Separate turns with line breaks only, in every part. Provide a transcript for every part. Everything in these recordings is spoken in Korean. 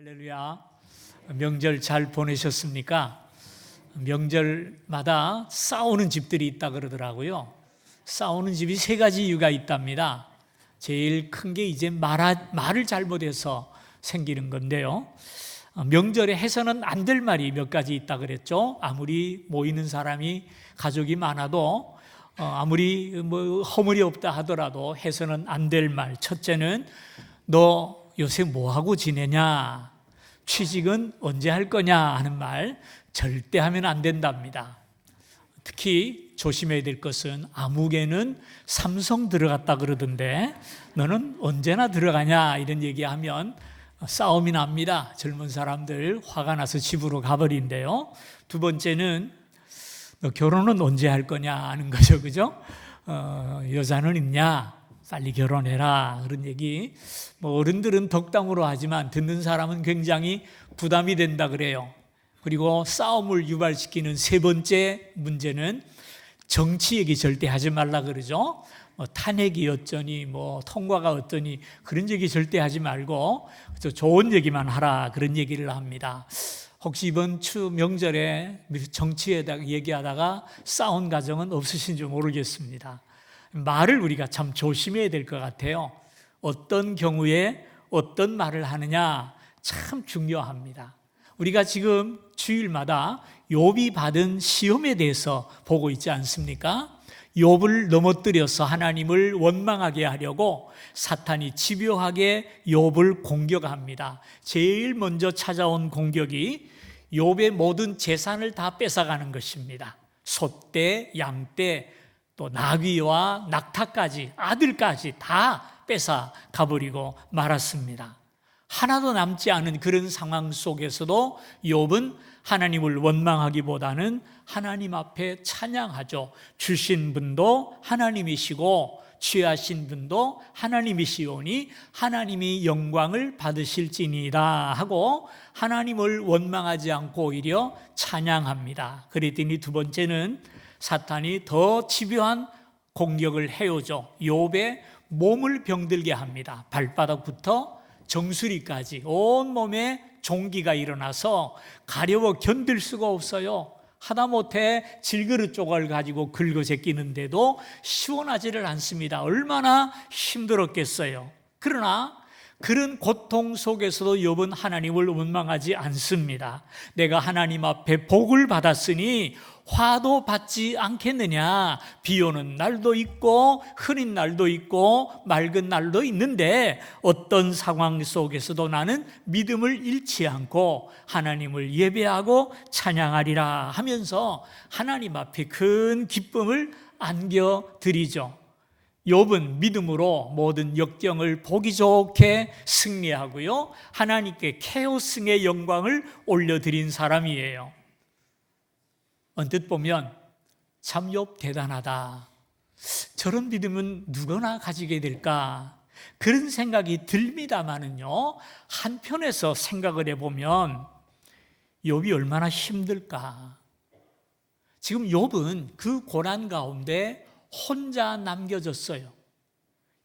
할렐루야. 명절 잘 보내셨습니까? 명절마다 싸우는 집들이 있다 그러더라고요. 싸우는 집이 세 가지 이유가 있답니다. 제일 큰 게 이제 말을 잘못해서 생기는 건데요. 명절에 해서는 안 될 말이 몇 가지 있다 그랬죠. 아무리 모이는 사람이 가족이 많아도 아무리 허물이 없다 하더라도 해서는 안 될 말. 첫째는 너 요새 뭐하고 지내냐? 취직은 언제 할 거냐? 하는 말 절대 하면 안 된답니다. 특히 조심해야 될 것은 아무개는 삼성 들어갔다 그러던데 너는 언제나 들어가냐? 이런 얘기하면 싸움이 납니다. 젊은 사람들 화가 나서 집으로 가버린대요. 두 번째는 너 결혼은 언제 할 거냐 하는 거죠. 그죠? 여자는 있냐? 빨리 결혼해라. 그런 얘기. 어른들은 덕담으로 하지만 듣는 사람은 굉장히 부담이 된다 그래요. 그리고 싸움을 유발시키는 세 번째 문제는 정치 얘기 절대 하지 말라 그러죠. 탄핵이 어쩌니 통과가 어떠니 그런 얘기 절대 하지 말고 좋은 얘기만 하라 그런 얘기를 합니다. 혹시 이번 추 명절에 정치에 얘기하다가 싸운 가정은 없으신지 모르겠습니다. 말을 우리가 참 조심해야 될 것 같아요. 어떤 경우에 어떤 말을 하느냐 참 중요합니다. 우리가 지금 주일마다 욥이 받은 시험에 대해서 보고 있지 않습니까? 욥을 넘어뜨려서 하나님을 원망하게 하려고 사탄이 집요하게 욥을 공격합니다. 제일 먼저 찾아온 공격이 욥의 모든 재산을 다 뺏어가는 것입니다. 소떼, 양떼, 또 나귀와 낙타까지 아들까지 다 뺏어 가버리고 말았습니다. 하나도 남지 않은 그런 상황 속에서도 욥은 하나님을 원망하기보다는 하나님 앞에 찬양하죠. 주신 분도 하나님이시고 취하신 분도 하나님이시오니 하나님이 영광을 받으실지니라 하고 하나님을 원망하지 않고 오히려 찬양합니다. 그랬더니 두 번째는 사탄이 더 집요한 공격을 해오죠. 욥의 몸을 병들게 합니다. 발바닥부터 정수리까지 온몸에 종기가 일어나서 가려워 견딜 수가 없어요. 하다못해 질그릇 조각을 가지고 긁어 제끼는데도 시원하지를 않습니다. 얼마나 힘들었겠어요. 그러나 그런 고통 속에서도 욥은 하나님을 원망하지 않습니다. 내가 하나님 앞에 복을 받았으니 화도 받지 않겠느냐. 비 오는 날도 있고 흐린 날도 있고 맑은 날도 있는데 어떤 상황 속에서도 나는 믿음을 잃지 않고 하나님을 예배하고 찬양하리라 하면서 하나님 앞에 큰 기쁨을 안겨드리죠. 욥은 믿음으로 모든 역경을 보기 좋게 승리하고요, 하나님께 케오스의 영광을 올려드린 사람이에요. 언뜻 보면 참 욥 대단하다, 저런 믿음은 누구나 가지게 될까, 그런 생각이 듭니다마는요, 한편에서 생각을 해보면 욥이 얼마나 힘들까. 지금 욥은 그 고난 가운데 혼자 남겨졌어요.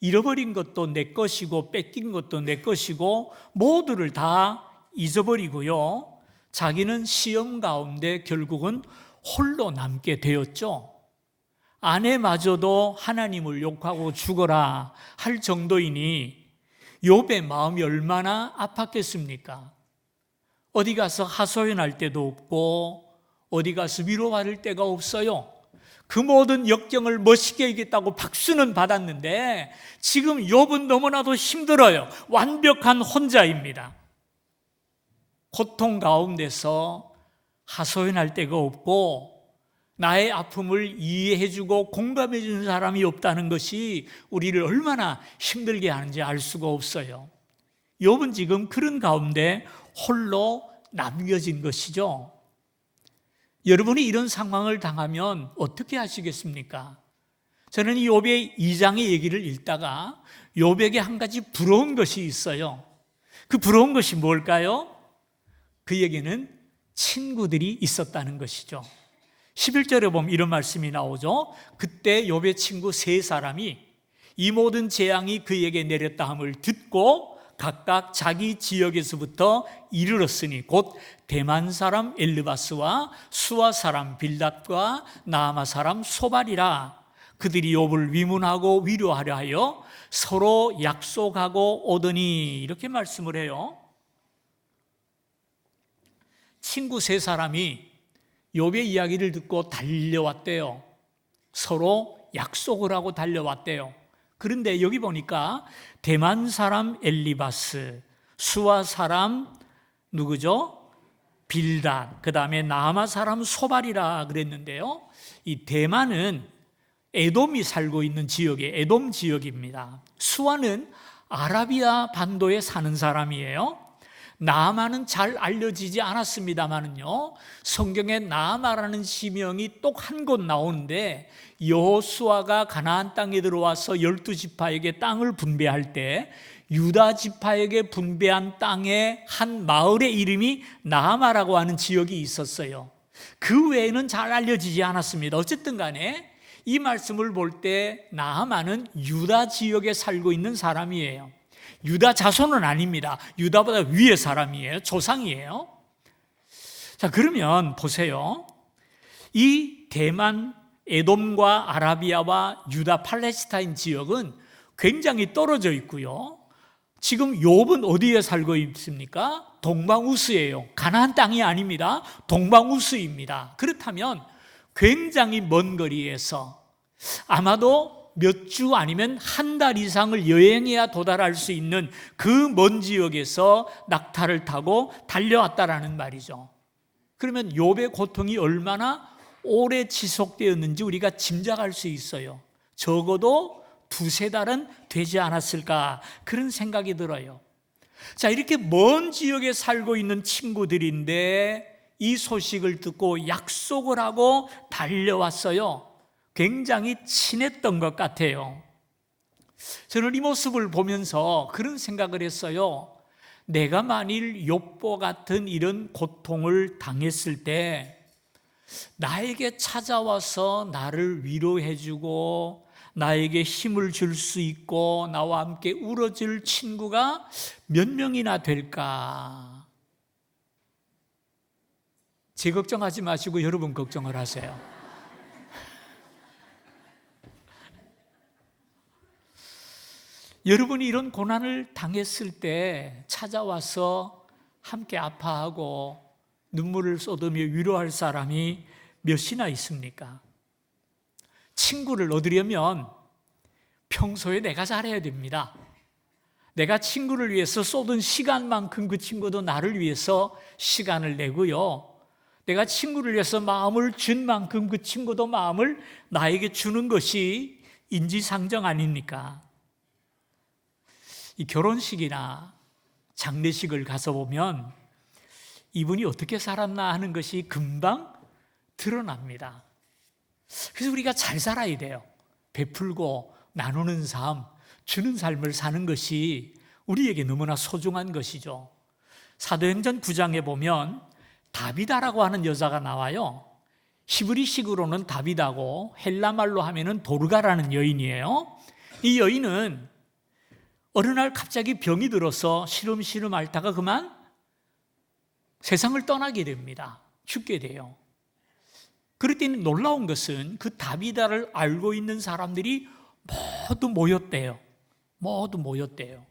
잃어버린 것도 내 것이고 뺏긴 것도 내 것이고 모두를 다 잊어버리고요, 자기는 시험 가운데 결국은 홀로 남게 되었죠. 아내마저도 하나님을 욕하고 죽어라 할 정도이니 욥의 마음이 얼마나 아팠겠습니까? 어디 가서 하소연할 데도 없고 어디 가서 위로받을 데가 없어요. 그 모든 역경을 멋있게 이겼다고 박수는 받았는데 지금 욥은 너무나도 힘들어요. 완벽한 혼자입니다. 고통 가운데서 하소연할 데가 없고 나의 아픔을 이해해주고 공감해주는 사람이 없다는 것이 우리를 얼마나 힘들게 하는지 알 수가 없어요. 욥은 지금 그런 가운데 홀로 남겨진 것이죠. 여러분이 이런 상황을 당하면 어떻게 하시겠습니까? 저는 이 욥의 2장의 얘기를 읽다가 욥에게 한 가지 부러운 것이 있어요. 그 부러운 것이 뭘까요? 그에게는 친구들이 있었다는 것이죠. 11절에 보면 이런 말씀이 나오죠. 그때 욥의 친구 세 사람이 이 모든 재앙이 그에게 내렸다 함을 듣고 각각 자기 지역에서부터 이르렀으니 곧 대만 사람 엘르바스와 수아 사람 빌닷과 나아마 사람 소발이라. 그들이 욥을 위문하고 위로하려 하여 서로 약속하고 오더니, 이렇게 말씀을 해요. 친구 세 사람이 욥의 이야기를 듣고 달려왔대요. 서로 약속을 하고 달려왔대요. 그런데 여기 보니까 대만 사람 엘리바스, 수아 사람 누구죠? 빌닷, 그 다음에 나아마 사람 소발이라 그랬는데요. 이 대만은 에돔이 살고 있는 지역의 에돔 지역입니다. 수아는 아라비아 반도에 사는 사람이에요. 나아마는 잘 알려지지 않았습니다만은요, 성경에 나아마라는 지명이 또 한 곳 나오는데, 여호수아가 가나안 땅에 들어와서 12지파에게 땅을 분배할 때 유다 지파에게 분배한 땅의 한 마을의 이름이 나아마라고 하는 지역이 있었어요. 그 외에는 잘 알려지지 않았습니다. 어쨌든 간에 이 말씀을 볼 때 나아마는 유다 지역에 살고 있는 사람이에요. 유다 자손은 아닙니다. 유다보다 위의 사람이에요. 조상이에요. 자, 그러면 보세요. 이 대만, 에돔과 아라비아와 유다 팔레스타인 지역은 굉장히 떨어져 있고요. 지금 욥은 어디에 살고 있습니까? 동방우스예요. 가나안 땅이 아닙니다. 동방우스입니다. 그렇다면 굉장히 먼 거리에서 아마도 몇 주 아니면 한 달 이상을 여행해야 도달할 수 있는 그 먼 지역에서 낙타를 타고 달려왔다라는 말이죠. 그러면 욥의 고통이 얼마나 오래 지속되었는지 우리가 짐작할 수 있어요. 적어도 두세 달은 되지 않았을까, 그런 생각이 들어요. 자, 이렇게 먼 지역에 살고 있는 친구들인데 이 소식을 듣고 약속을 하고 달려왔어요. 굉장히 친했던 것 같아요. 저는 이 모습을 보면서 그런 생각을 했어요. 내가 만일 욥과 같은 이런 고통을 당했을 때 나에게 찾아와서 나를 위로해주고 나에게 힘을 줄 수 있고 나와 함께 울어줄 친구가 몇 명이나 될까? 제 걱정하지 마시고 여러분 걱정을 하세요. 여러분이 이런 고난을 당했을 때 찾아와서 함께 아파하고 눈물을 쏟으며 위로할 사람이 몇이나 있습니까? 친구를 얻으려면 평소에 내가 잘해야 됩니다. 내가 친구를 위해서 쏟은 시간만큼 그 친구도 나를 위해서 시간을 내고요. 내가 친구를 위해서 마음을 준 만큼 그 친구도 마음을 나에게 주는 것이 인지상정 아닙니까? 이 결혼식이나 장례식을 가서 보면 이분이 어떻게 살았나 하는 것이 금방 드러납니다. 그래서 우리가 잘 살아야 돼요. 베풀고 나누는 삶, 주는 삶을 사는 것이 우리에게 너무나 소중한 것이죠. 사도행전 9장에 보면 다비다라고 하는 여자가 나와요. 히브리식으로는 다비다고 헬라말로 하면은 도르가라는 여인이에요. 이 여인은 어느 날 갑자기 병이 들어서 시름시름 앓다가 그만 세상을 떠나게 됩니다. 죽게 돼요. 그럴 때는 놀라운 것은 그 다비다를 알고 있는 사람들이 모두 모였대요. 모두 모였대요.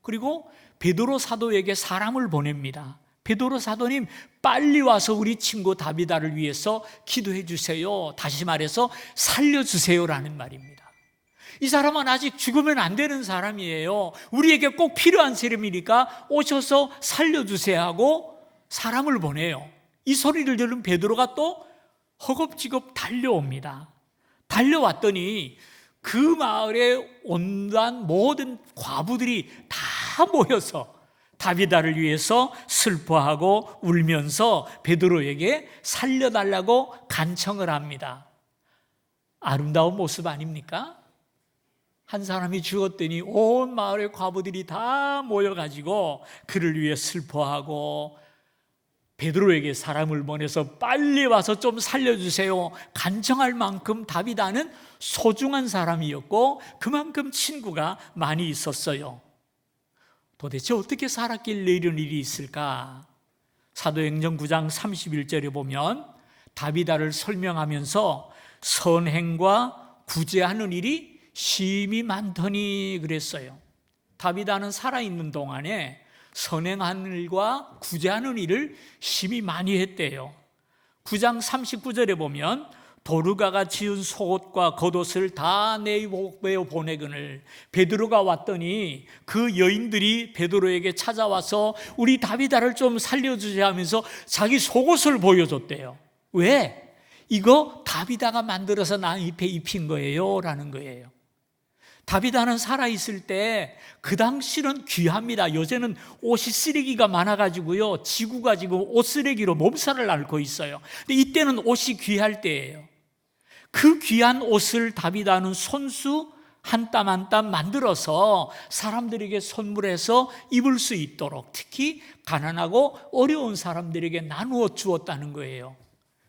그리고 베드로 사도에게 사람을 보냅니다. 베드로 사도님, 빨리 와서 우리 친구 다비다를 위해서 기도해 주세요. 다시 말해서 살려주세요라는 말입니다. 이 사람은 아직 죽으면 안 되는 사람이에요. 우리에게 꼭 필요한 사람이니까 오셔서 살려주세요 하고 사람을 보내요. 이 소리를 들은 베드로가 또 허겁지겁 달려옵니다. 달려왔더니 그 마을에 온갖 모든 과부들이 다 모여서 다비다를 위해서 슬퍼하고 울면서 베드로에게 살려달라고 간청을 합니다. 아름다운 모습 아닙니까? 한 사람이 죽었더니 온 마을의 과부들이 다 모여가지고 그를 위해 슬퍼하고 베드로에게 사람을 보내서 빨리 와서 좀 살려주세요 간청할 만큼 다비다는 소중한 사람이었고 그만큼 친구가 많이 있었어요. 도대체 어떻게 살았길래 이런 일이 있을까? 사도행전 9장 31절에 보면 다비다를 설명하면서 선행과 구제하는 일이 심히 많더니 그랬어요. 다비다는 살아있는 동안에 선행하는 일과 구제하는 일을 심히 많이 했대요. 9장 39절에 보면 도르가가 지은 속옷과 겉옷을 다 내어 보내거늘 베드로가 왔더니 그 여인들이 베드로에게 찾아와서 우리 다비다를 좀 살려주자 하면서 자기 속옷을 보여줬대요. 왜? 이거 다비다가 만들어서 나 입에 입힌 거예요 라는 거예요. 다비다는 살아있을 때 그 당시는 귀합니다. 요새는 옷이 쓰레기가 많아가지고요, 지구가 지금 옷 쓰레기로 몸살을 앓고 있어요. 근데 이때는 옷이 귀할 때예요. 그 귀한 옷을 다비다는 손수 한 땀 한 땀 만들어서 사람들에게 선물해서 입을 수 있도록, 특히 가난하고 어려운 사람들에게 나누어 주었다는 거예요.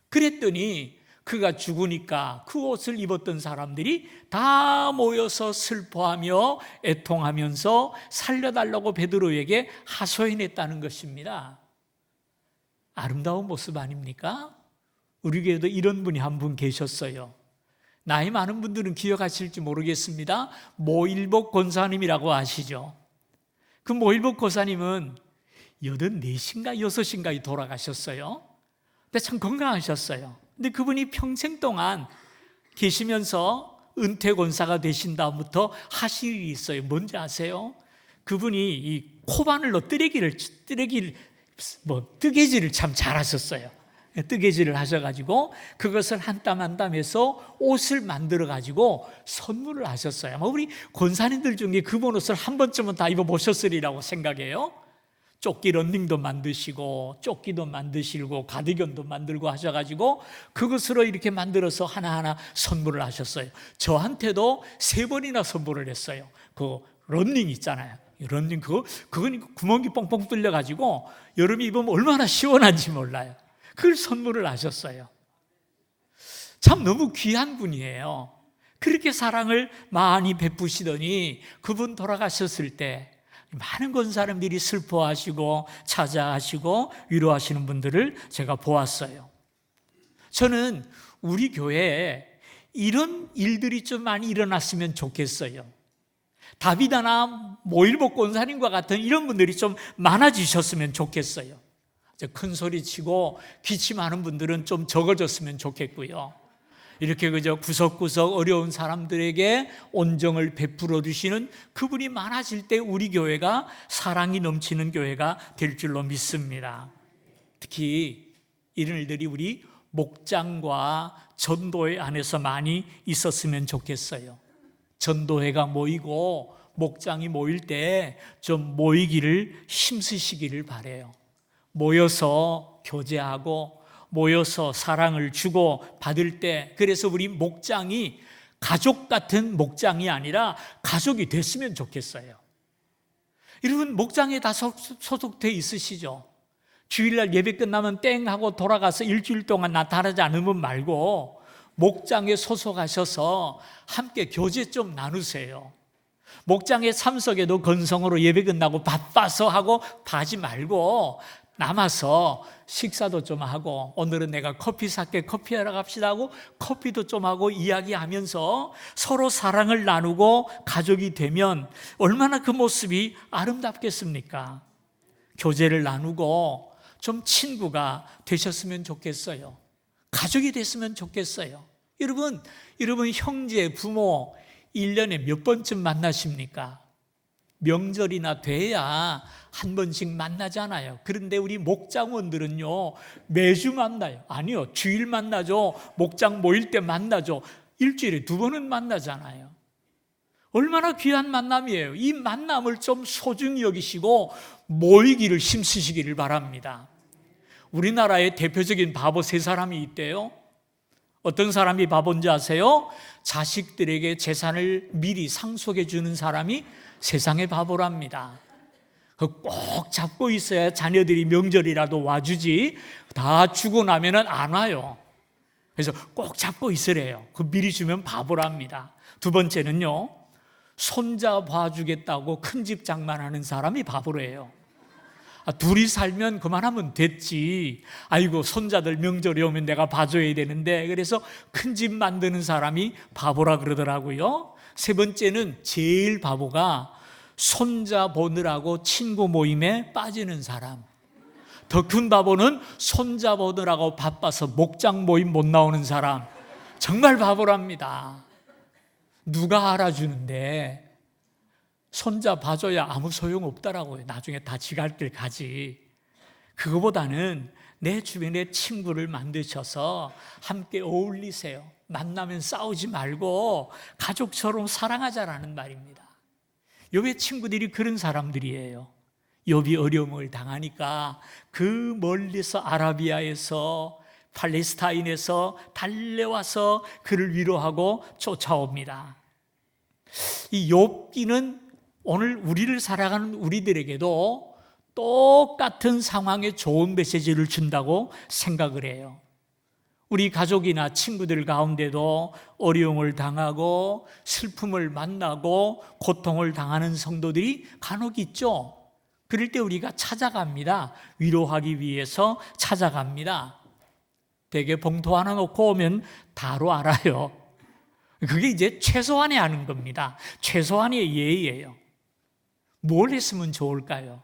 그랬더니 그가 죽으니까 그 옷을 입었던 사람들이 다 모여서 슬퍼하며 애통하면서 살려달라고 베드로에게 하소연했다는 것입니다. 아름다운 모습 아닙니까? 우리 교회도 이런 분이 한 분 계셨어요. 나이 많은 분들은 기억하실지 모르겠습니다. 모일복 권사님이라고 아시죠? 그 모일복 권사님은 84인가 6인가에 돌아가셨어요. 근데 참 건강하셨어요. 근데 그분이 평생 동안 계시면서 은퇴 권사가 되신 다음부터 하실 일이 있어요. 뭔지 아세요? 그분이 이 코바늘로 뜨개질을 참 잘하셨어요. 뜨개질을 하셔가지고 그것을 한 땀 한 땀 해서 옷을 만들어가지고 선물을 하셨어요. 아마 우리 권사님들 중에 그분 옷을 한 번쯤은 다 입어보셨으리라고 생각해요. 조끼 런닝도 만드시고 조끼도 만드시고 가디건도 만들고 하셔가지고 그것으로 이렇게 만들어서 하나하나 선물을 하셨어요. 저한테도 3번이나 선물을 했어요. 그 런닝 있잖아요. 런닝 그건 구멍이 뻥뻥 뚫려가지고 여름에 입으면 얼마나 시원한지 몰라요. 그걸 선물을 하셨어요. 참 너무 귀한 분이에요. 그렇게 사랑을 많이 베푸시더니 그분 돌아가셨을 때 많은 권사님들이 슬퍼하시고 찾아하시고 위로하시는 분들을 제가 보았어요. 저는 우리 교회에 이런 일들이 좀 많이 일어났으면 좋겠어요. 다비다나 모일복 권사님과 같은 이런 분들이 좀 많아지셨으면 좋겠어요. 큰 소리 치고 기침하는 분들은 좀 적어졌으면 좋겠고요. 이렇게 그저 구석구석 어려운 사람들에게 온정을 베풀어 주시는 그분이 많아질 때 우리 교회가 사랑이 넘치는 교회가 될 줄로 믿습니다. 특히 이런 일들이 우리 목장과 전도회 안에서 많이 있었으면 좋겠어요. 전도회가 모이고 목장이 모일 때 좀 모이기를 힘쓰시기를 바라요. 모여서 교제하고 모여서 사랑을 주고 받을 때, 그래서 우리 목장이 가족 같은 목장이 아니라 가족이 됐으면 좋겠어요. 여러분 목장에 다 소속돼 있으시죠? 주일날 예배 끝나면 땡 하고 돌아가서 일주일 동안 나타나지 않으면 말고 목장에 소속하셔서 함께 교제 좀 나누세요. 목장에 참석해도 건성으로 예배 끝나고 바빠서 하고 하지 말고 남아서 식사도 좀 하고, 오늘은 내가 커피 살게 커피하러 갑시다 하고 커피도 좀 하고 이야기하면서 서로 사랑을 나누고 가족이 되면 얼마나 그 모습이 아름답겠습니까? 교제를 나누고 좀 친구가 되셨으면 좋겠어요. 가족이 됐으면 좋겠어요. 여러분 형제, 부모 1년에 몇 번쯤 만나십니까? 명절이나 돼야 한 번씩 만나잖아요. 그런데 우리 목장원들은요 매주 만나요. 아니요, 주일 만나죠. 목장 모일 때 만나죠. 일주일에 2번은 만나잖아요. 얼마나 귀한 만남이에요. 이 만남을 좀 소중히 여기시고 모이기를 힘쓰시기를 바랍니다. 우리나라의 대표적인 바보 3사람이 있대요. 어떤 사람이 바본지 아세요? 자식들에게 재산을 미리 상속해 주는 사람이 세상의 바보랍니다. 꼭 잡고 있어야 자녀들이 명절이라도 와주지, 다 주고 나면은 안 와요. 그래서 꼭 잡고 있으래요. 그 미리 주면 바보랍니다. 2번째는요, 손자 봐주겠다고 큰 집 장만하는 사람이 바보래요. 둘이 살면 그만하면 됐지. 아이고, 손자들 명절이 오면 내가 봐줘야 되는데. 그래서 큰 집 만드는 사람이 바보라 그러더라고요. 세 번째는 제일 바보가 손자 보느라고 친구 모임에 빠지는 사람. 더 큰 바보는 손자 보느라고 바빠서 목장 모임 못 나오는 사람. 정말 바보랍니다. 누가 알아주는데 손자 봐줘야 아무 소용없더라고요. 나중에 다 지 갈 길 가지. 그거보다는 내 주변에 친구를 만드셔서 함께 어울리세요. 만나면 싸우지 말고 가족처럼 사랑하자라는 말입니다. 욥의 친구들이 그런 사람들이에요. 욥이 어려움을 당하니까 그 멀리서 아라비아에서 팔레스타인에서 달려와서 그를 위로하고 쫓아옵니다. 이 욥기는 오늘 우리를 살아가는 우리들에게도 똑같은 상황에 좋은 메시지를 준다고 생각을 해요. 우리 가족이나 친구들 가운데도 어려움을 당하고 슬픔을 만나고 고통을 당하는 성도들이 간혹 있죠. 그럴 때 우리가 찾아갑니다. 위로하기 위해서 찾아갑니다. 대개 봉투 하나 놓고 오면 다로 알아요. 그게 이제 최소한의 아는 겁니다. 최소한의 예의예요. 뭘 했으면 좋을까요?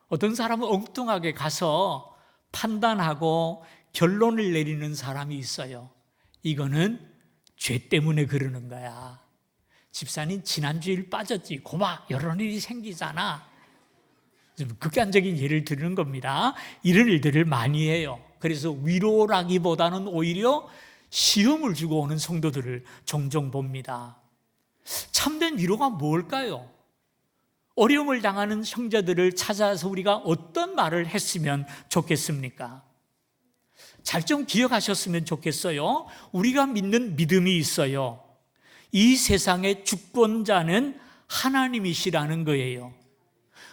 어떤 사람은 엉뚱하게 가서 판단하고 결론을 내리는 사람이 있어요. 이거는 죄 때문에 그러는 거야. 집사님 지난주일 빠졌지. 고마 이런 일이 생기잖아. 좀 극단적인 예를 드리는 겁니다. 이런 일들을 많이 해요. 그래서 위로라기보다는 오히려 시험을 주고 오는 성도들을 종종 봅니다. 참된 위로가 뭘까요? 어려움을 당하는 형제들을 찾아서 우리가 어떤 말을 했으면 좋겠습니까? 잘 좀 기억하셨으면 좋겠어요. 우리가 믿는 믿음이 있어요. 이 세상의 주권자는 하나님이시라는 거예요.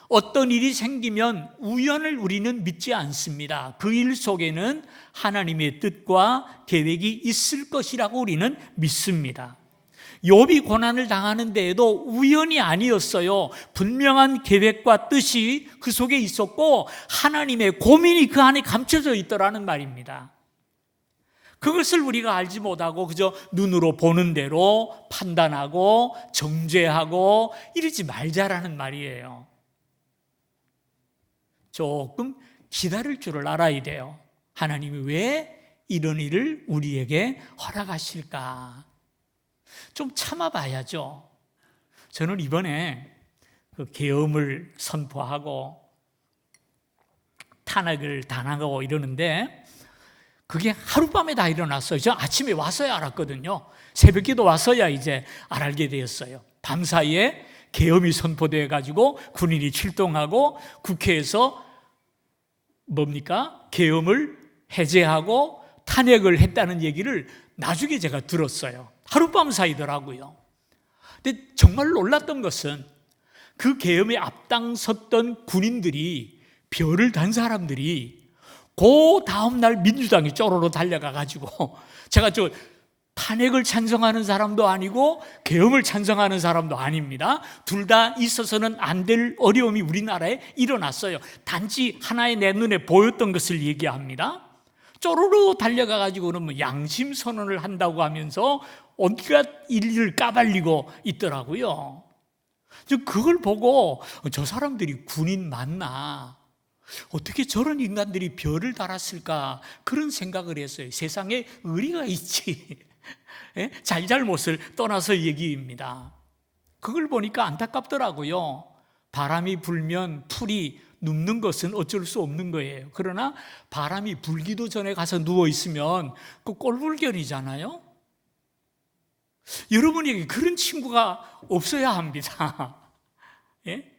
어떤 일이 생기면 우연을 우리는 믿지 않습니다. 그 일 속에는 하나님의 뜻과 계획이 있을 것이라고 우리는 믿습니다. 욥이 고난을 당하는 데에도 우연이 아니었어요. 분명한 계획과 뜻이 그 속에 있었고 하나님의 고민이 그 안에 감춰져 있더라는 말입니다. 그것을 우리가 알지 못하고 그저 눈으로 보는 대로 판단하고 정죄하고 이러지 말자라는 말이에요. 조금 기다릴 줄을 알아야 돼요. 하나님이 왜 이런 일을 우리에게 허락하실까? 좀 참아봐야죠. 저는 이번에 그 계엄을 선포하고 탄핵을 당하고 이러는데 그게 하룻밤에 다 일어났어요. 저 아침에 와서야 알았거든요. 새벽기도 와서야 이제 알게 되었어요. 밤사이에 계엄이 선포되어 가지고 군인이 출동하고 국회에서 뭡니까? 계엄을 해제하고 탄핵을 했다는 얘기를 나중에 제가 들었어요. 하룻밤 사이더라고요. 근데 정말 놀랐던 것은 그 계엄에 앞장섰던 군인들이 별을 단 사람들이 그 다음날 민주당이 쪼로로 달려가가지고 제가 저 탄핵을 찬성하는 사람도 아니고 계엄을 찬성하는 사람도 아닙니다. 둘 다 있어서는 안 될 어려움이 우리나라에 일어났어요. 단지 하나의 내 눈에 보였던 것을 얘기합니다. 쪼르르 달려가가지고는 뭐 양심 선언을 한다고 하면서 온갖 일을 까발리고 있더라고요. 그걸 보고 저 사람들이 군인 맞나? 어떻게 저런 인간들이 별을 달았을까? 그런 생각을 했어요. 세상에 의리가 있지. 잘잘못을 떠나서 얘기입니다. 그걸 보니까 안타깝더라고요. 바람이 불면 풀이 눕는 것은 어쩔 수 없는 거예요. 그러나 바람이 불기도 전에 가서 누워있으면 그 꼴불견이잖아요. 여러분에게 그런 친구가 없어야 합니다. 예?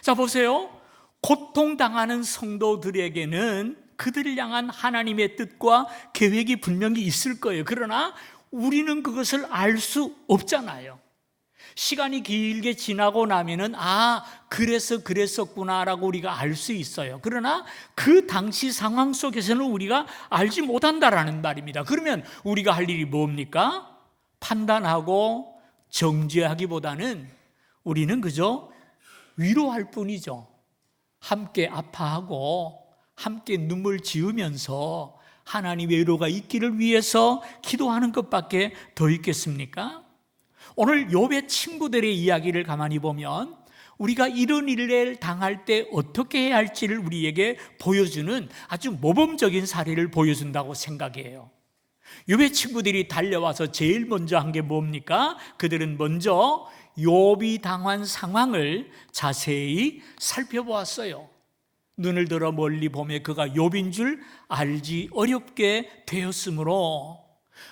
자, 보세요. 고통당하는 성도들에게는 그들을 향한 하나님의 뜻과 계획이 분명히 있을 거예요. 그러나 우리는 그것을 알 수 없잖아요. 시간이 길게 지나고 나면은 그래서 그랬었구나라고 우리가 알 수 있어요. 그러나 그 당시 상황 속에서는 우리가 알지 못한다라는 말입니다. 그러면 우리가 할 일이 뭡니까? 판단하고 정죄하기보다는 우리는 그저 위로할 뿐이죠. 함께 아파하고 함께 눈물 지으면서 하나님의 위로가 있기를 위해서 기도하는 것밖에 더 있겠습니까? 오늘 욥의 친구들의 이야기를 가만히 보면 우리가 이런 일을 당할 때 어떻게 해야 할지를 우리에게 보여주는 아주 모범적인 사례를 보여준다고 생각해요. 욥의 친구들이 달려와서 제일 먼저 한 게 뭡니까? 그들은 먼저 욥이 당한 상황을 자세히 살펴보았어요. 눈을 들어 멀리 보며 그가 욥인 줄 알지 어렵게 되었으므로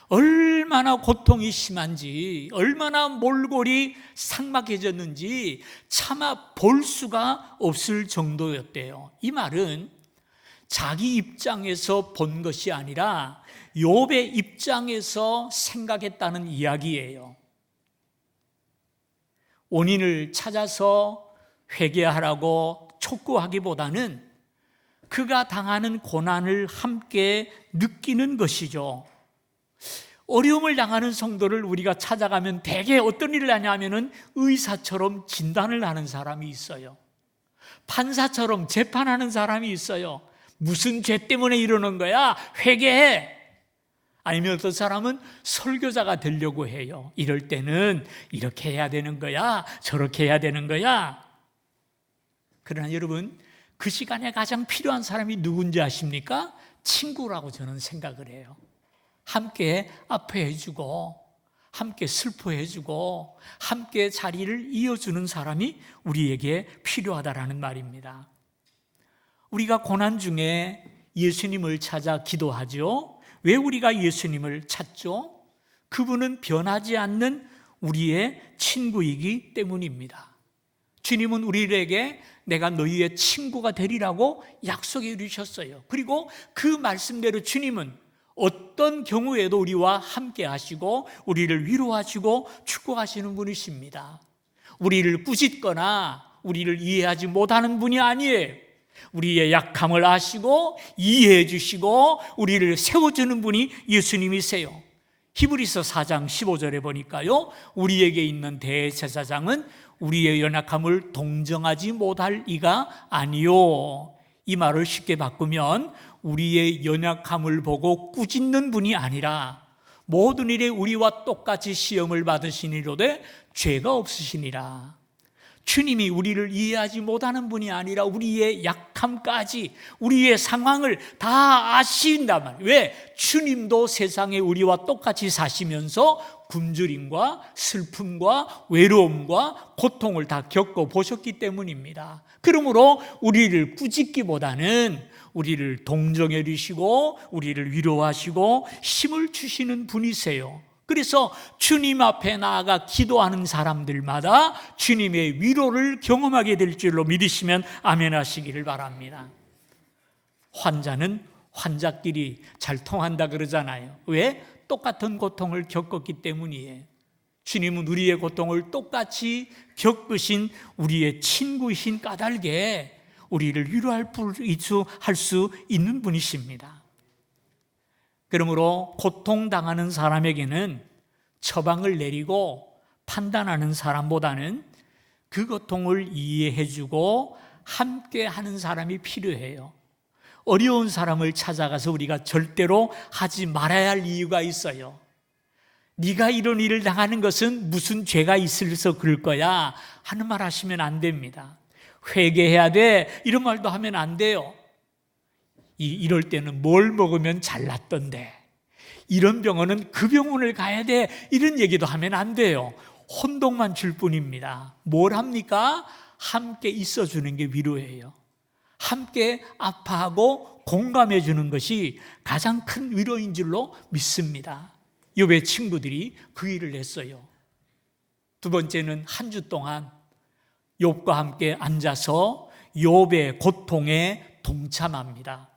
얼마나 고통이 심한지, 얼마나 몰골이 삭막해졌는지 차마 볼 수가 없을 정도였대요. 이 말은 자기 입장에서 본 것이 아니라 욥의 입장에서 생각했다는 이야기예요. 원인을 찾아서 회개하라고 촉구하기보다는 그가 당하는 고난을 함께 느끼는 것이죠. 어려움을 당하는 성도를 우리가 찾아가면 대개 어떤 일을 하냐면은 의사처럼 진단을 하는 사람이 있어요. 판사처럼 재판하는 사람이 있어요. 무슨 죄 때문에 이러는 거야? 회개해. 아니면 어떤 사람은 설교자가 되려고 해요. 이럴 때는 이렇게 해야 되는 거야, 저렇게 해야 되는 거야. 그러나 여러분, 그 시간에 가장 필요한 사람이 누군지 아십니까? 친구라고 저는 생각을 해요. 함께 아파해주고 함께 슬퍼해주고 함께 자리를 이어주는 사람이 우리에게 필요하다라는 말입니다. 우리가 고난 중에 예수님을 찾아 기도하죠. 왜 우리가 예수님을 찾죠? 그분은 변하지 않는 우리의 친구이기 때문입니다. 주님은 우리에게 내가 너희의 친구가 되리라고 약속해 주셨어요. 그리고 그 말씀대로 주님은 어떤 경우에도 우리와 함께 하시고 우리를 위로하시고 축복하시는 분이십니다. 우리를 꾸짖거나 우리를 이해하지 못하는 분이 아니에요. 우리의 약함을 아시고 이해해 주시고 우리를 세워주는 분이 예수님이세요. 히브리서 4장 15절에 보니까요, 우리에게 있는 대제사장은 우리의 연약함을 동정하지 못할 이가 아니요. 이 말을 쉽게 바꾸면 우리의 연약함을 보고 꾸짖는 분이 아니라 모든 일에 우리와 똑같이 시험을 받으시니로되 죄가 없으시니라. 주님이 우리를 이해하지 못하는 분이 아니라 우리의 약함까지, 우리의 상황을 다 아신단 말이에요. 왜? 주님도 세상에 우리와 똑같이 사시면서 굶주림과 슬픔과 외로움과 고통을 다 겪어보셨기 때문입니다. 그러므로 우리를 꾸짖기보다는 우리를 동정해 주시고 우리를 위로하시고 힘을 주시는 분이세요. 그래서 주님 앞에 나아가 기도하는 사람들마다 주님의 위로를 경험하게 될 줄로 믿으시면 아멘 하시기를 바랍니다. 환자는 환자끼리 잘 통한다 그러잖아요. 왜? 똑같은 고통을 겪었기 때문이에요. 주님은 우리의 고통을 똑같이 겪으신 우리의 친구이신 까닭에 우리를 위로할 수 있는 분이십니다. 그러므로 고통당하는 사람에게는 처방을 내리고 판단하는 사람보다는 그 고통을 이해해주고 함께하는 사람이 필요해요. 어려운 사람을 찾아가서 우리가 절대로 하지 말아야 할 이유가 있어요. 네가 이런 일을 당하는 것은 무슨 죄가 있어서 그럴 거야 하는 말 하시면 안 됩니다. 회개해야 돼 이런 말도 하면 안 돼요. 이럴 때는 뭘 먹으면 잘났던데, 이런 병원은 그 병원을 가야 돼 이런 얘기도 하면 안 돼요. 혼동만 줄 뿐입니다. 뭘 합니까? 함께 있어주는 게 위로예요. 함께 아파하고 공감해 주는 것이 가장 큰 위로인 줄로 믿습니다. 욥의 친구들이 그 일을 했어요. 두 번째는 한 주 동안 욥과 함께 앉아서 욥의 고통에 동참합니다.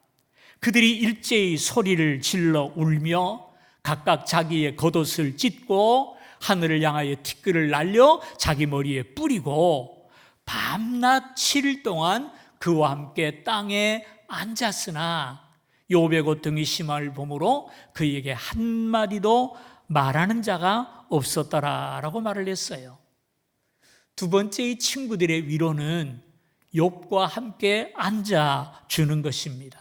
그들이 일제히 소리를 질러 울며 각각 자기의 겉옷을 찢고 하늘을 향하여 티끌을 날려 자기 머리에 뿌리고 밤낮 7일 동안 그와 함께 땅에 앉았으나 욥의 고통이 심함을 보므로 그에게 한마디도 말하는 자가 없었더라라고 말을 했어요. 두 번째의 친구들의 위로는 욥과 함께 앉아주는 것입니다.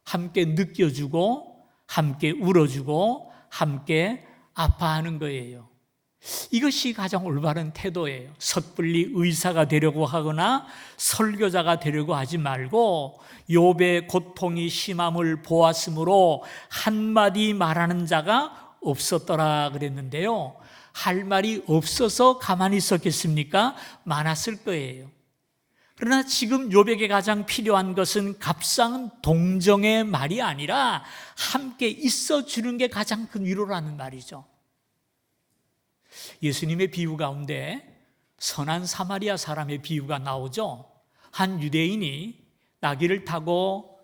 함께 느껴주고 함께 울어주고 함께 아파하는 거예요. 이것이 가장 올바른 태도예요. 섣불리 의사가 되려고 하거나 설교자가 되려고 하지 말고 욥의 고통이 심함을 보았으므로 한마디 말하는 자가 없었더라 그랬는데요. 할 말이 없어서 가만히 있었겠습니까? 많았을 거예요. 그러나 지금 욥에게 가장 필요한 것은 값싼 동정의 말이 아니라 함께 있어주는 게 가장 큰 위로라는 말이죠. 예수님의 비유 가운데 선한 사마리아 사람의 비유가 나오죠. 한 유대인이 나귀를 타고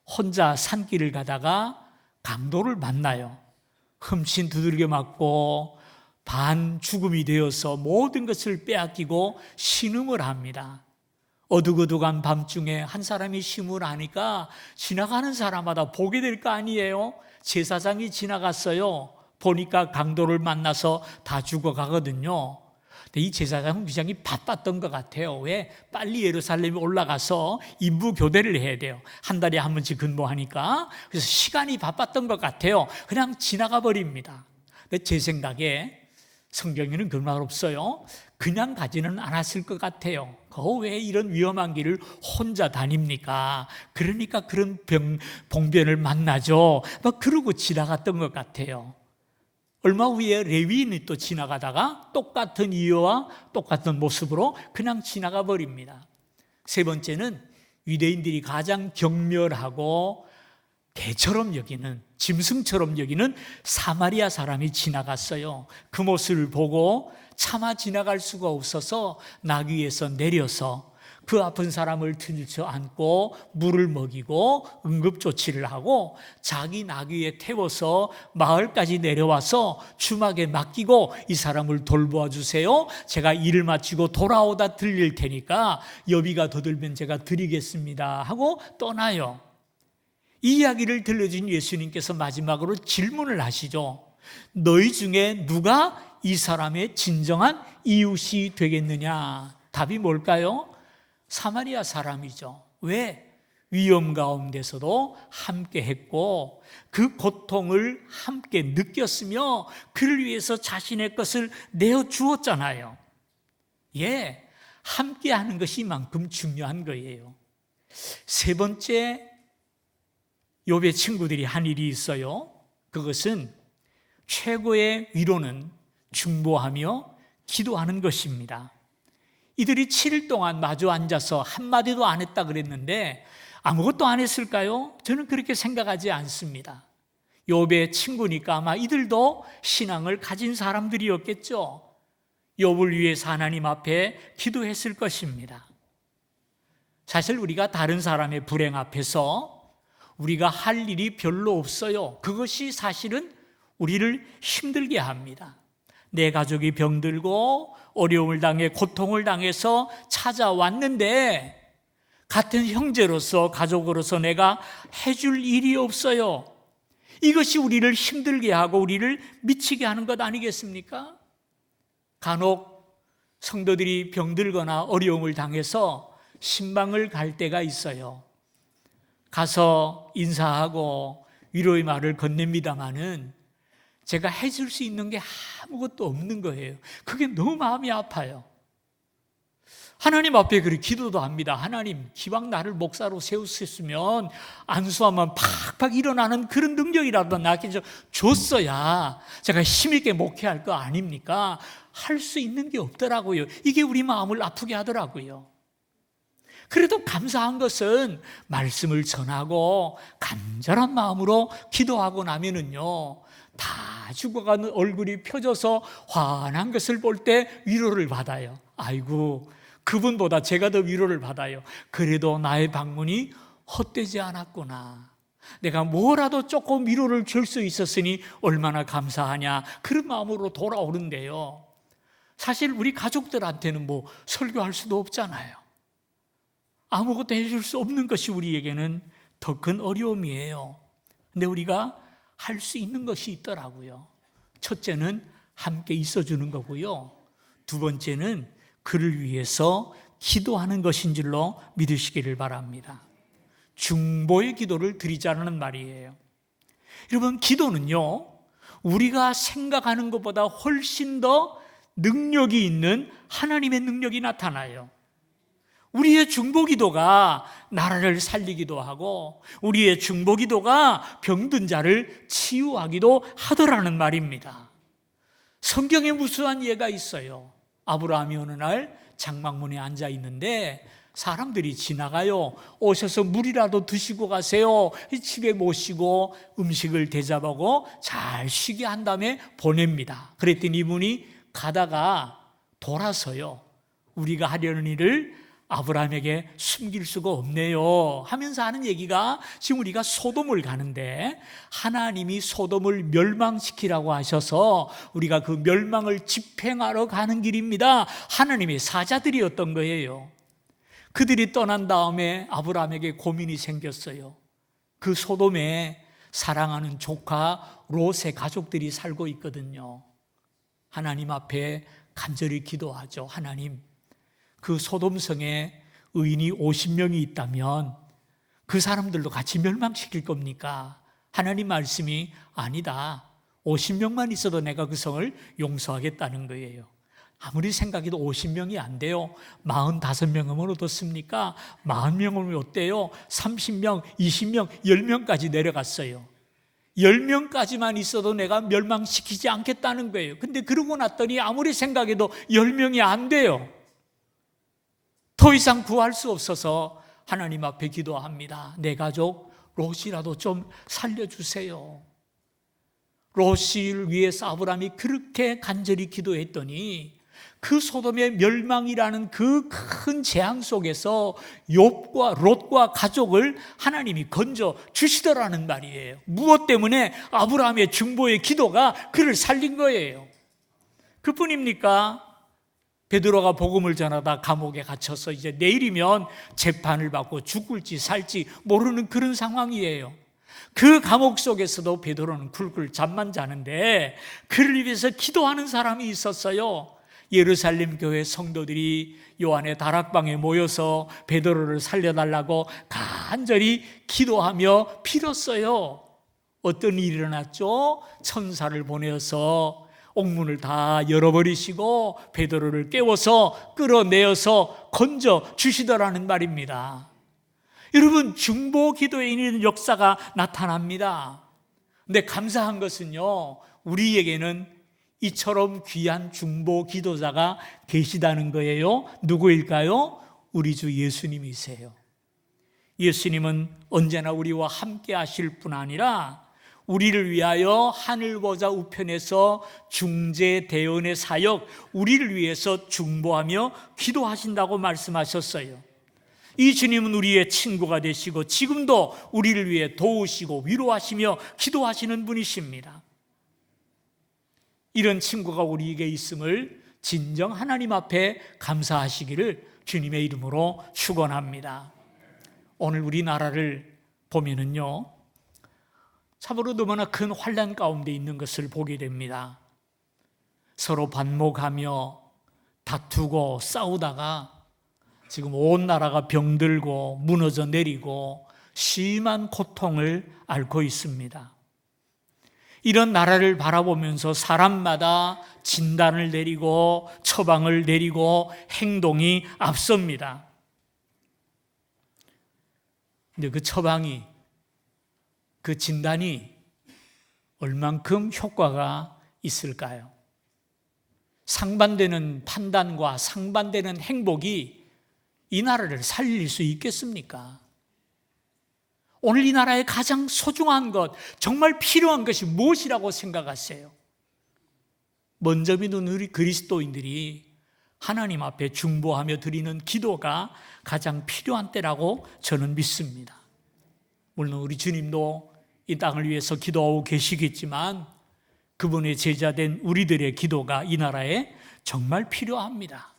혼자 산길을 가다가 강도를 만나요. 흠씬 두들겨 맞고 반 죽음이 되어서 모든 것을 빼앗기고 신음을 합니다. 어둑어둑한 밤중에 한 사람이 신음을 하니까 지나가는 사람마다 보게 될 거 아니에요. 제사장이 지나갔어요. 보니까 강도를 만나서 다 죽어가거든요. 근데 이 제사장은 굉장히 바빴던 것 같아요. 왜? 빨리 예루살렘에 올라가서 인부 교대를 해야 돼요. 한 달에 한 번씩 근무하니까. 그래서 시간이 바빴던 것 같아요. 그냥 지나가 버립니다. 근데 제 생각에 성경에는 그런 말 없어요. 그냥 가지는 않았을 것 같아요. 왜 이런 위험한 길을 혼자 다닙니까? 그러니까 그런 봉변을 만나죠. 막 그러고 지나갔던 것 같아요. 얼마 후에 레위인이 또 지나가다가 똑같은 이유와 똑같은 모습으로 그냥 지나가 버립니다. 세 번째는 유대인들이 가장 경멸하고 개처럼 여기는, 짐승처럼 여기는 사마리아 사람이 지나갔어요. 그 모습을 보고 차마 지나갈 수가 없어서 나귀에서 내려서 그 아픈 사람을 들쳐 안고 물을 먹이고 응급조치를 하고 자기 나귀에 태워서 마을까지 내려와서 주막에 맡기고 이 사람을 돌보아 주세요. 제가 일을 마치고 돌아오다 드릴 테니까 여비가 더 들면 제가 드리겠습니다 하고 떠나요. 이 이야기를 들려준 예수님께서 마지막으로 질문을 하시죠. 너희 중에 누가 이 사람의 진정한 이웃이 되겠느냐? 답이 뭘까요? 사마리아 사람이죠. 왜? 위험 가운데서도 함께 했고 그 고통을 함께 느꼈으며 그를 위해서 자신의 것을 내어주었잖아요. 예, 함께 하는 것이 이만큼 중요한 거예요. 세 번째, 욥의 친구들이 한 일이 있어요. 그것은 최고의 위로는 중보하며 기도하는 것입니다. 이들이 7일 동안 마주 앉아서 한마디도 안 했다 그랬는데 아무것도 안 했을까요? 저는 그렇게 생각하지 않습니다. 욥의 친구니까 아마 이들도 신앙을 가진 사람들이었겠죠. 욥을 위해서 하나님 앞에 기도했을 것입니다. 사실 우리가 다른 사람의 불행 앞에서 우리가 할 일이 별로 없어요. 그것이 사실은 우리를 힘들게 합니다. 내 가족이 병들고 어려움을 당해 고통을 당해서 찾아왔는데 같은 형제로서 가족으로서 내가 해줄 일이 없어요. 이것이 우리를 힘들게 하고 우리를 미치게 하는 것 아니겠습니까? 간혹 성도들이 병들거나 어려움을 당해서 신방을 갈 때가 있어요. 가서 인사하고 위로의 말을 건넵니다마는 제가 해줄 수 있는 게 아무것도 없는 거예요. 그게 너무 마음이 아파요. 하나님 앞에 그렇게 기도도 합니다. 하나님, 기왕 나를 목사로 세우셨으면 안수하면 팍팍 일어나는 그런 능력이라도 나에게 줬어야 제가 힘있게 목회할 거 아닙니까? 할 수 있는 게 없더라고요. 이게 우리 마음을 아프게 하더라고요. 그래도 감사한 것은 말씀을 전하고 간절한 마음으로 기도하고 나면은요, 다 죽어가는 얼굴이 펴져서 환한 것을 볼 때 위로를 받아요. 아이고, 그분보다 제가 더 위로를 받아요. 그래도 나의 방문이 헛되지 않았구나. 내가 뭐라도 조금 위로를 줄 수 있었으니 얼마나 감사하냐. 그런 마음으로 돌아오는데요. 사실 우리 가족들한테는 뭐 설교할 수도 없잖아요. 아무것도 해줄 수 없는 것이 우리에게는 더 큰 어려움이에요. 근데 우리가 할 수 있는 것이 있더라고요. 첫째는 함께 있어주는 거고요. 두 번째는 그를 위해서 기도하는 것인 줄로 믿으시기를 바랍니다. 중보의 기도를 드리자는 말이에요. 여러분, 기도는요, 우리가 생각하는 것보다 훨씬 더 능력이 있는 하나님의 능력이 나타나요. 우리의 중보기도가 나라를 살리기도 하고 우리의 중보기도가 병든 자를 치유하기도 하더라는 말입니다. 성경에 무수한 예가 있어요. 아브라함이 어느 날 장막문에 앉아 있는데 사람들이 지나가요. 오셔서 물이라도 드시고 가세요. 집에 모시고 음식을 대접하고 잘 쉬게 한 다음에 보냅니다. 그랬더니 이분이 가다가 돌아서요, 우리가 하려는 일을 아브라함에게 숨길 수가 없네요 하면서 하는 얘기가, 지금 우리가 소돔을 가는데 하나님이 소돔을 멸망시키라고 하셔서 우리가 그 멸망을 집행하러 가는 길입니다. 하나님의 사자들이었던 거예요. 그들이 떠난 다음에 아브라함에게 고민이 생겼어요. 그 소돔에 사랑하는 조카 롯의 가족들이 살고 있거든요. 하나님 앞에 간절히 기도하죠. 하나님, 그 소돔성에 의인이 50명이 있다면 그 사람들도 같이 멸망시킬 겁니까? 하나님 말씀이 아니다, 50명만 있어도 내가 그 성을 용서하겠다는 거예요. 아무리 생각해도 50명이 안 돼요. 45명이면 어떻습니까? 40명이면 어때요? 30명, 20명, 10명까지 내려갔어요. 10명까지만 있어도 내가 멸망시키지 않겠다는 거예요. 근데 그러고 났더니 아무리 생각해도 10명이 안 돼요. 더 이상 구할 수 없어서 하나님 앞에 기도합니다. 내 가족 롯이라도 좀 살려주세요. 롯을 위해서 아브라함이 그렇게 간절히 기도했더니 그 소돔의 멸망이라는 그 큰 재앙 속에서 롯과 가족을 하나님이 건져 주시더라는 말이에요. 무엇 때문에? 아브라함의 중보의 기도가 그를 살린 거예요. 그뿐입니까? 베드로가 복음을 전하다 감옥에 갇혀서 이제 내일이면 재판을 받고 죽을지 살지 모르는 그런 상황이에요. 그 감옥 속에서도 베드로는 굴굴 잠만 자는데 그를 위해서 기도하는 사람이 있었어요. 예루살렘 교회 성도들이 요한의 다락방에 모여서 베드로를 살려달라고 간절히 기도하며 빌었어요. 어떤 일이 일어났죠? 천사를 보내어서 옥문을 다 열어버리시고 베드로를 깨워서 끌어내어서 건져 주시더라는 말입니다. 여러분, 중보 기도에 있는 역사가 나타납니다. 근데 감사한 것은요, 우리에게는 이처럼 귀한 중보 기도자가 계시다는 거예요. 누구일까요? 우리 주 예수님이세요. 예수님은 언제나 우리와 함께 하실 뿐 아니라 우리를 위하여 하늘보좌 우편에서 중재 대언의 사역, 우리를 위해서 중보하며 기도하신다고 말씀하셨어요. 이 주님은 우리의 친구가 되시고 지금도 우리를 위해 도우시고 위로하시며 기도하시는 분이십니다. 이런 친구가 우리에게 있음을 진정 하나님 앞에 감사하시기를 주님의 이름으로 축원합니다. 오늘 우리나라를 보면은요, 참으로 너무나 큰 환난 가운데 있는 것을 보게 됩니다. 서로 반목하며 다투고 싸우다가 지금 온 나라가 병들고 무너져 내리고 심한 고통을 앓고 있습니다. 이런 나라를 바라보면서 사람마다 진단을 내리고 처방을 내리고 행동이 앞섭니다. 근데 그 처방이, 그 진단이 얼만큼 효과가 있을까요? 상반되는 판단과 상반되는 행복이 이 나라를 살릴 수 있겠습니까? 오늘 이 나라의 가장 소중한 것, 정말 필요한 것이 무엇이라고 생각하세요? 먼저 믿는 우리 그리스도인들이 하나님 앞에 중보하며 드리는 기도가 가장 필요한 때라고 저는 믿습니다. 물론 우리 주님도 이 땅을 위해서 기도하고 계시겠지만 그분의 제자된 우리들의 기도가 이 나라에 정말 필요합니다.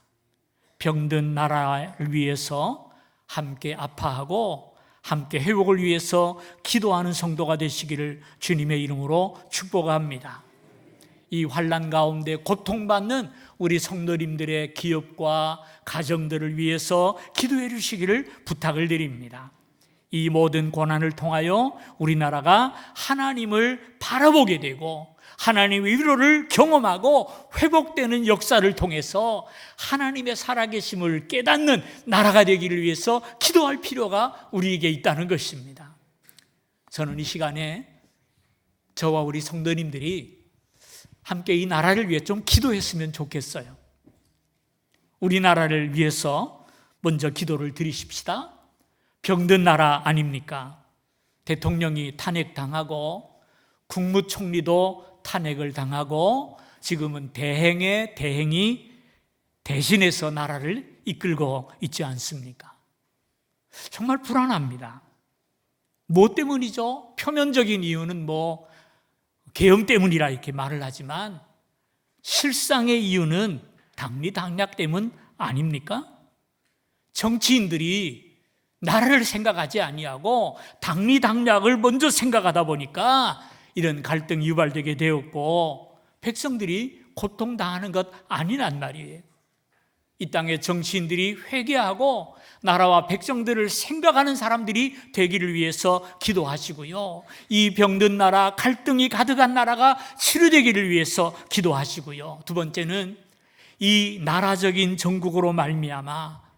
병든 나라를 위해서 함께 아파하고 함께 회복을 위해서 기도하는 성도가 되시기를 주님의 이름으로 축복합니다. 이 환난 가운데 고통받는 우리 성도님들의 기업과 가정들을 위해서 기도해 주시기를 부탁을 드립니다. 이 모든 고난을 통하여 우리나라가 하나님을 바라보게 되고 하나님의 위로를 경험하고 회복되는 역사를 통해서 하나님의 살아계심을 깨닫는 나라가 되기를 위해서 기도할 필요가 우리에게 있다는 것입니다. 저는 이 시간에 저와 우리 성도님들이 함께 이 나라를 위해 좀 기도했으면 좋겠어요. 우리나라를 위해서 먼저 기도를 드리십시다. 병든 나라 아닙니까? 대통령이 탄핵당하고 국무총리도 탄핵을 당하고 지금은 대행의 대행이 대신해서 나라를 이끌고 있지 않습니까? 정말 불안합니다. 뭐 때문이죠? 표면적인 이유는 계엄 때문이라 이렇게 말을 하지만 실상의 이유는 당리당략 때문 아닙니까? 정치인들이 나라를 생각하지 아니하고 당리당략을 먼저 생각하다 보니까 이런 갈등이 유발되게 되었고 백성들이 고통당하는 것 아니란 말이에요. 이 땅의 정치인들이 회개하고 나라와 백성들을 생각하는 사람들이 되기를 위해서 기도하시고요. 이 병든 나라, 갈등이 가득한 나라가 치료되기를 위해서 기도하시고요. 두 번째는 이 나라적인 정국으로 말미암아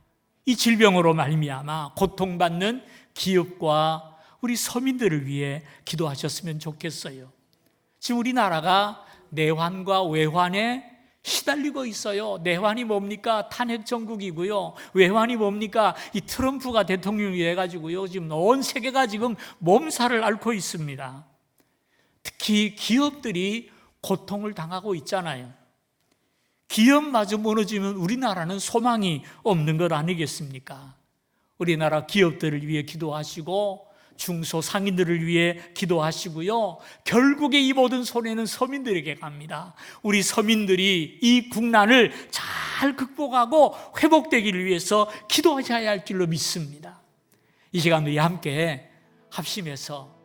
이 질병으로 말미암아 고통받는 기업과 우리 서민들을 위해 기도하셨으면 좋겠어요. 지금 우리나라가 내환과 외환에 시달리고 있어요. 내환이 뭡니까? 탄핵 정국이고요. 외환이 뭡니까? 이 트럼프가 대통령이 돼가지고요. 지금 온 세계가 지금 몸살을 앓고 있습니다. 특히 기업들이 고통을 당하고 있잖아요. 기업마저 무너지면 우리나라는 소망이 없는 것 아니겠습니까? 우리나라 기업들을 위해 기도하시고 중소상인들을 위해 기도하시고요. 결국에 이 모든 손해는 서민들에게 갑니다. 우리 서민들이 이 국난을 잘 극복하고 회복되기를 위해서 기도하셔야 할 줄로 믿습니다. 이 시간 우리 함께 합심해서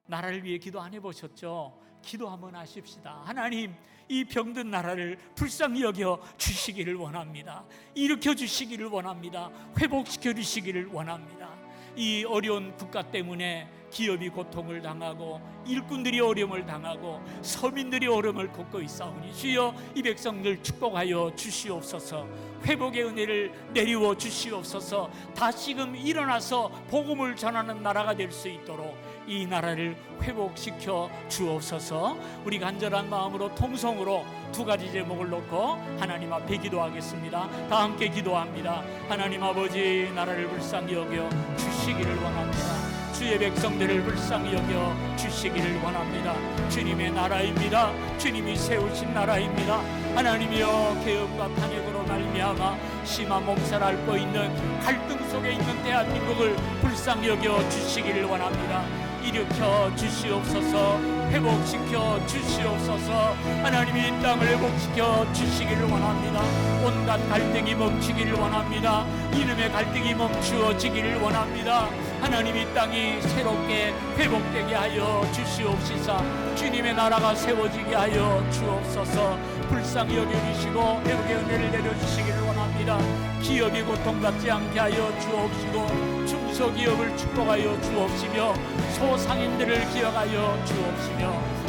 나라를 위해 기도 안 해보셨죠? 기도 한번 하십시다. 하나님, 이 병든 나라를 불쌍히 여겨 주시기를 원합니다. 일으켜 주시기를 원합니다. 회복시켜 주시기를 원합니다. 이 어려운 국가 때문에 기업이 고통을 당하고 일꾼들이 어려움을 당하고 서민들이 어려움을 겪고 있사오니 주여 이 백성들 축복하여 주시옵소서. 회복의 은혜를 내리워 주시옵소서. 다시금 일어나서 복음을 전하는 나라가 될 수 있도록 이 나라를 회복시켜 주옵소서. 우리 간절한 마음으로 통성으로 두 가지 제목을 놓고 하나님 앞에 기도하겠습니다. 다 함께 기도합니다. 하나님 아버지, 나라를 불쌍히 여겨 주시기를 원합니다. 주의 백성들을 불쌍히 여겨 주시기를 원합니다. 주님의 나라입니다. 주님이 세우신 나라입니다. 하나님이여, 계엄과 탄핵으로 말미암아 심한 몸살 앓고 있는 갈등 속에 있는 대한민국을 불쌍히 여겨 주시기를 원합니다. 일으켜 주시옵소서. 회복시켜 주시옵소서. 하나님이 이 땅을 회복시켜 주시기를 원합니다. 온갖 갈등이 멈추기를 원합니다. 이름의 갈등이 멈추어지기를 원합니다. 하나님, 이 땅이 새롭게 회복되게 하여 주시옵시사. 주님의 나라가 세워지게 하여 주옵소서. 불쌍히 여겨주시고 회복의 은혜를 내려주시기를 원합니다. 기업이 고통받지 않게 하여 주옵시고 중소기업을 축복하여 주옵시며 소상인들을 기억하여 주옵시며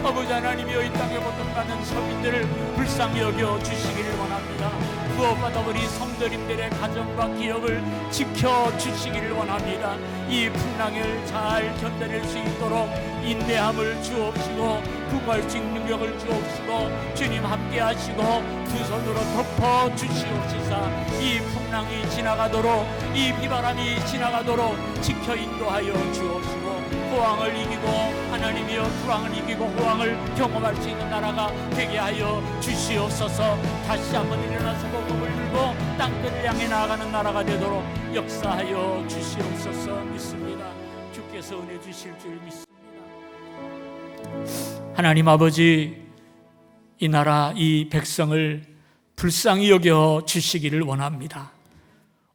아버지 하나님이여, 이 땅에 고통받는 서민들을 불쌍히 여겨 주시기를 원합니다. 무엇보다 우리 성도님들의 가정과 기업을 지켜주시기를 원합니다. 이 풍랑을 잘 견뎌낼 수 있도록 인내함을 주옵시고 극복할 수 있는 능력을 주옵시고 주님 함께 하시고 두 손으로 덮어 주시옵시사. 이 풍랑이 지나가도록, 이 비바람이 지나가도록 지켜 인도하여 주옵시고 호황을 이기고 하나님이여 불황을 이기고 호황을 경험할 수 있는 나라가 되게 하여 주시옵소서. 다시 한번 일어나서 복음을 들고 땅끝을 향해 나아가는 나라가 되도록 역사하여 주시옵소서. 믿습니다. 주께서 은혜 주실 줄 믿습니다. 하나님 아버지, 이 나라 이 백성을 불쌍히 여겨 주시기를 원합니다.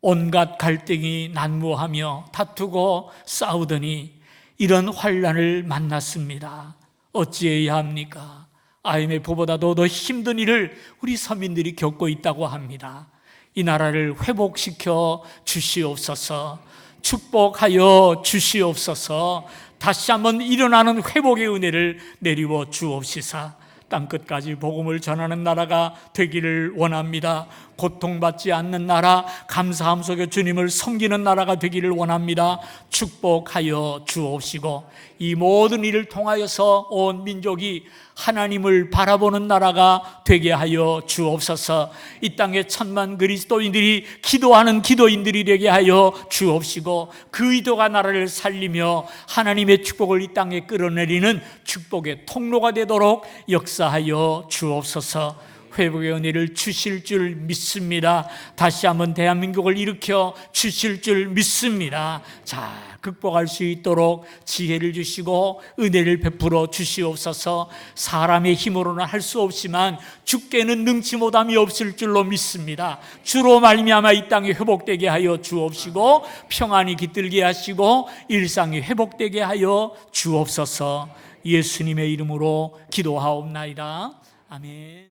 온갖 갈등이 난무하며 다투고 싸우더니 이런 환난을 만났습니다. 어찌해야 합니까? IMF보다도 더 힘든 일을 우리 서민들이 겪고 있다고 합니다. 이 나라를 회복시켜 주시옵소서. 축복하여 주시옵소서. 다시 한번 일어나는 회복의 은혜를 내리워 주옵시사. 땅끝까지 복음을 전하는 나라가 되기를 원합니다. 고통받지 않는 나라, 감사함 속에 주님을 섬기는 나라가 되기를 원합니다. 축복하여 주옵시고 이 모든 일을 통하여서 온 민족이 하나님을 바라보는 나라가 되게 하여 주옵소서. 이 땅에 천만 그리스도인들이 기도하는 기도인들이 되게 하여 주옵시고 그 의도가 나라를 살리며 하나님의 축복을 이 땅에 끌어내리는 축복의 통로가 되도록 역사하여 주옵소서. 회복의 은혜를 주실 줄 믿습니다. 다시 한번 대한민국을 일으켜 주실 줄 믿습니다. 자, 극복할 수 있도록 지혜를 주시고 은혜를 베풀어 주시옵소서. 사람의 힘으로는 할 수 없지만 주께는 능치 못함이 없을 줄로 믿습니다. 주로 말미암아 이 땅이 회복되게 하여 주옵시고 평안이 깃들게 하시고 일상이 회복되게 하여 주옵소서. 예수님의 이름으로 기도하옵나이다. 아멘.